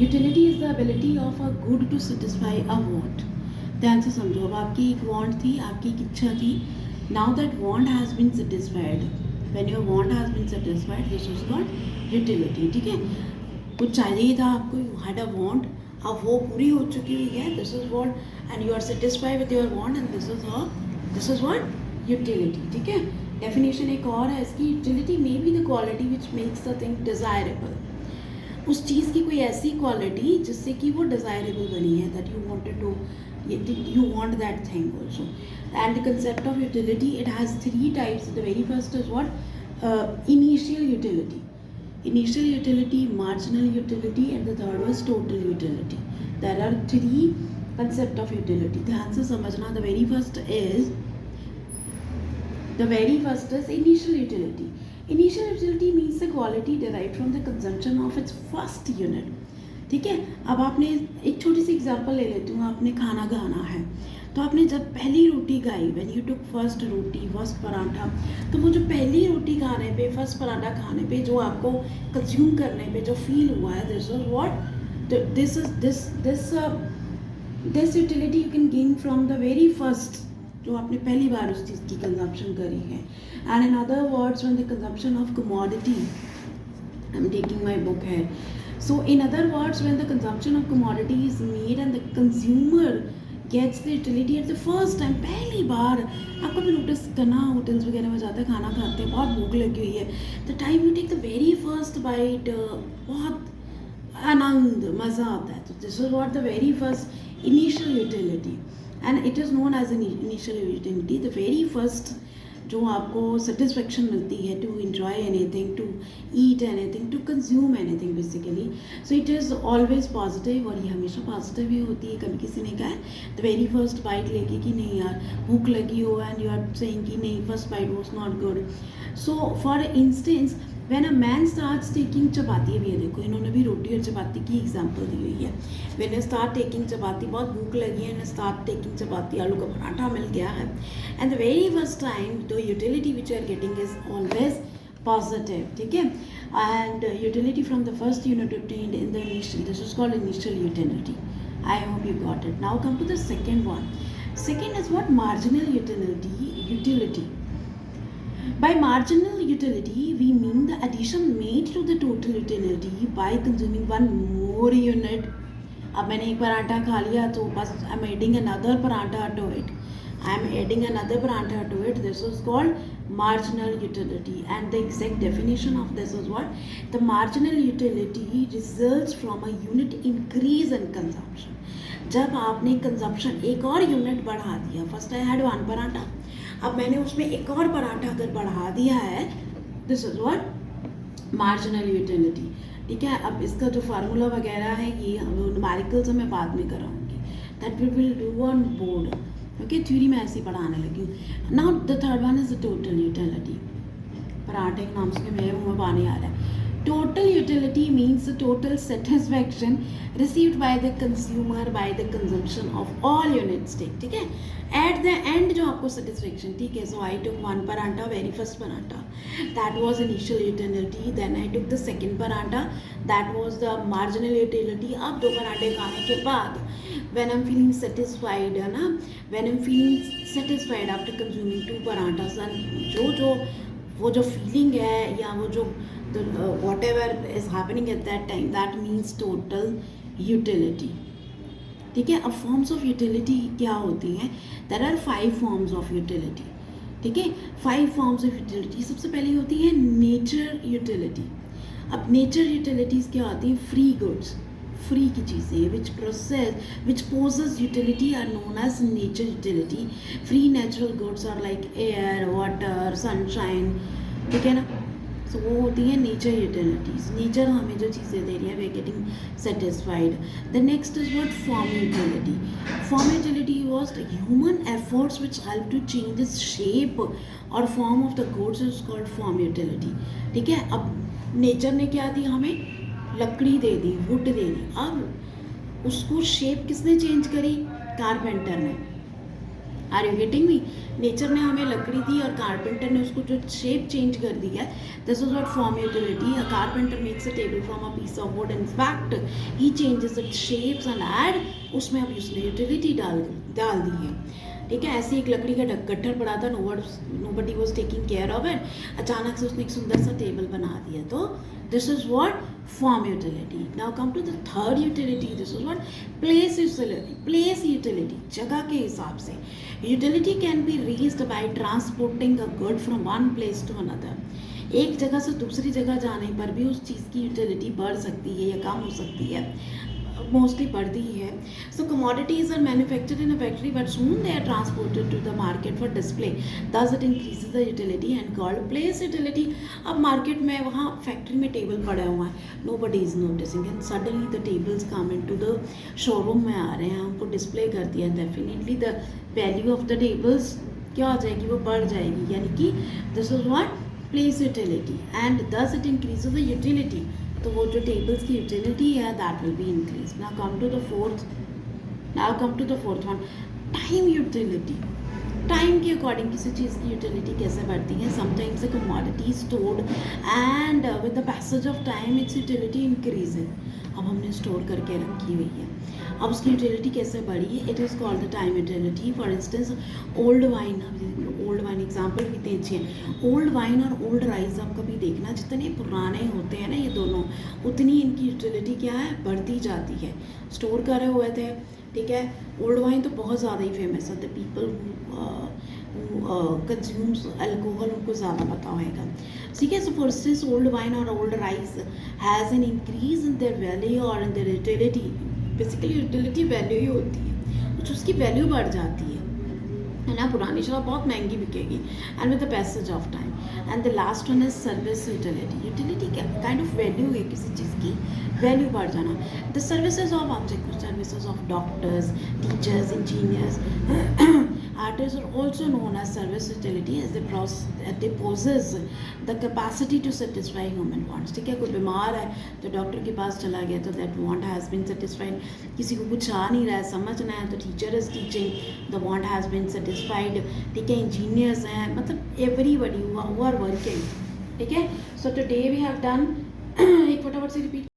Utility is the ability of a good to satisfy a want. ध्यान से समझो, अब आपकी एक वांट थी, आपकी एक इच्छा थी, now that want has been satisfied, when your want has been satisfied this is called utility. ठीक है, कुछ चाहिए था आपको, यू हैड अ वांट, अब वो पूरी हो चुकी हुई है, this is what, and you are satisfied with your want and this is what utility. ठीक है, डेफिनेशन एक और है इसकी, utility may be the quality which makes the thing desirable. उस चीज़ की कोई ऐसी क्वालिटी जिससे कि वो डिज़ायरेबल बनी है, that you wanted to, you want that thing also. And the concept of utility, it has three types. The very first is what, initial utility, marginal utility, and the third was total utility. There are three concept of utility. ध्यान से समझना. The very first is initial utility. Initial utility means the quality derived from the consumption of its first unit. ठीक है, अब आपने एक छोटी सी example ले लेती हूँ, आपने खाना खाना है, तो आपने जब पहली रोटी खाई, when you took first roti, first paratha, तो वो जो पहली रोटी खाने पे, फर्स्ट पराठा खाने पे जो आपको कंज्यूम करने पे जो फील हुआ है, this is what, this utility you can gain from the very first, जो आपने पहली बार उस चीज़ की कंजम्पशन करी है. And in other words, when the consumption of commodity, I am taking my book है. So in other words, when the consumption of commodity is made and the consumer gets the utility at the first time, पहली बार आपको भी notice करना, hotels वगैरह में जाते हैं, खाना खाते हैं, बहुत भूख लगी हुई है, the time you take the very first bite, बहुत आनंद, मज़ा आता है. तो this is what the very first initial utility, and it is known as an initial utility. The very first जो आपको सेटिस्फेक्शन मिलती है to enjoy anything, to eat anything, to consume anything basically. So it is always positive, और ये हमेशा positive ही होती है. कभी किसी ने कहा है द वेरी फर्स्ट बाइट लेके कि नहीं यार भूख लगी हो, एंड यू आर सेइंग कि नहीं first bite was not good. So for instance when a man starts taking, चपाती भी है, देखो इन्होंने भी रोटी और चपाती की एग्जाम्पल दी हुई है. व्हेन यू स्टार्ट टेकिंग चपाती, बहुत भूख लगी है, स्टार्ट टेकिंग चपाती, आलू का पराठा मिल गया है, and the very first time the utility which you are getting is always positive. ठीक है, and utility from the first unit obtained in the initial, this is called initial utility. I hope you got it. Now come to the second one. Second is what, marginal utility. By marginal utility, we mean the addition made to the total utility by consuming one more unit. अब मैंने एक पराठा खा लिया तो बस I am adding another paratha to it, This is called marginal utility, and the exact definition of this is what, the marginal utility results from a unit increase in consumption. जब आपने consumption एक और यूनिट बढ़ा दिया, first I had one paratha, अब मैंने उसमें एक और पराठा अगर बढ़ा दिया है, this is what marginal utility. ठीक है, अब इसका जो फार्मूला वगैरह है ये न्यूमेरिकल से मैं बाद में कराऊंगी, that we will do on board. Okay, theory में ऐसे ही पढ़ाने लगी हूँ. Now the third one is the total utility. पराठे के नाम से मेरे मुँह में पानी आ रहा है. Total utility means the total satisfaction received by the consumer by the consumption of all units. ठीक है, at the end जो आपको satisfaction, ठीक है. So I took one paratha, very first paratha, that was initial utility. Then I took the second paratha, that was the marginal utility. अब दो पराठे खाने के बाद when I'm feeling satisfied, है ना, when I'm feeling satisfied after consuming two parathas, and वो जो फीलिंग है या वो जो whatever is happening at that time, that means total utility. ठीक है, अब forms of utility क्या होती हैं? There are 5 forms of utility. ठीक है, 5 forms of utility. सबसे पहली होती है nature utility. अब nature utilities क्या होती हैं? Free goods, फ्री की चीज़ें which possess utility are known as nature utility. Free natural goods are like air, water, sunshine. ठीक है ना, सो वो होती है नेचर यूटिलिटीज़. नेचर हमें जो चीज़ें दे रही है we are getting satisfied. The next is what, form utility. Form utility was human efforts which help to change the shape और form of the goods is called form utility. ठीक है, अब नेचर ने क्या दी हमें, लकड़ी दे दी, वुड दे दी, अब उसको शेप किसने चेंज करी, कारपेंटर ने. Are you getting me? Nature ने हमें लकड़ी दी और कारपेंटर ने उसको जो शेप चेंज कर दी है, this is what form utility. A carpenter makes a table from a piece of wood, in fact he changes its shapes and add उसमें अभी उसने यूटिलिटी डाल दी है. ठीक है, ऐसे एक लकड़ी का गट्ठर पड़ा था, nobody was taking care of it, अचानक से उसने एक सुंदर सा टेबल बना दिया. तो this is what form utility. Now come to the third utility, this is what place utility. Place utility, जगह के हिसाब से. Utility can be reached by transporting a good from one place to another. एक जगह से दूसरी जगह जाने पर भी उस चीज़ की यूटिलिटी बढ़ सकती है या कम हो सकती है, मोस्टली बढ़ती ही है. So commodities are manufactured in a factory but soon they are transported to the market for display, thus it increases the utility and called place utility. अब मार्केट में वहाँ फैक्ट्री में टेबल पड़ा हुआ है, nobody is noticing and suddenly the tables come in to the showroom में आ रहे हैं, उनको डिस्प्ले कर दिया, definitely the value of the tables क्या हो जाएगी, वो बढ़ जाएगी. यानी कि this is what place utility and thus it increases the utility. तो वो जो टेबल्स की यूटिलिटी है that will be increase. Now come to the fourth one, time utility. Time के अकॉर्डिंग किसी चीज़ की यूटिलिटी कैसे बढ़ती है. Sometimes the commodity stored and with the passage of time its utility increases. अब हमने स्टोर करके रखी हुई है, अब उसकी यूटिलिटी कैसे बढ़ी है, it is called the time utility. For instance old wine, old wine example कितनी अच्छी है. ओल्ड वाइन और ओल्ड राइस आप कभी देखना, जितने पुराने होते हैं ना ये दोनों, उतनी इनकी यूटिलिटी क्या है, बढ़ती जाती है. स्टोर करे हुए थे, ठीक है. ओल्ड वाइन तो बहुत ज़्यादा ही फेमस है. द पीपल कंज्यूम्स अल्कोहल, उनको ज़्यादा पता होएगा. ठीक है. So for instance old wine और old rice has an increase in their value और in their utility. Basically utility value ही होती है, कुछ उसकी वैल्यू बढ़ जाती है ना. पुरानी शराब बहुत महंगी बिकेगी and with the passage of time. And the last one is service utility. Utility क्या काइंड ऑफ वैल्यू है, किसी चीज़ की वैल्यू बढ़ जाना. The services of object, services of doctors, teachers, engineers, artists are also known as service utility as they possess the capacity to satisfy human wants. ठीक है, कोई बीमार है तो डॉक्टर के पास चला गया तो that want has been satisfied. किसी को कुछ आ नहीं रहा है, समझना है, तो teacher is teaching, the want has been satisfied. ठीक है, इंजीनियर्स हैं, मतलब everybody who are working. ठीक है. So today we have done एक फटाफट से रिपीट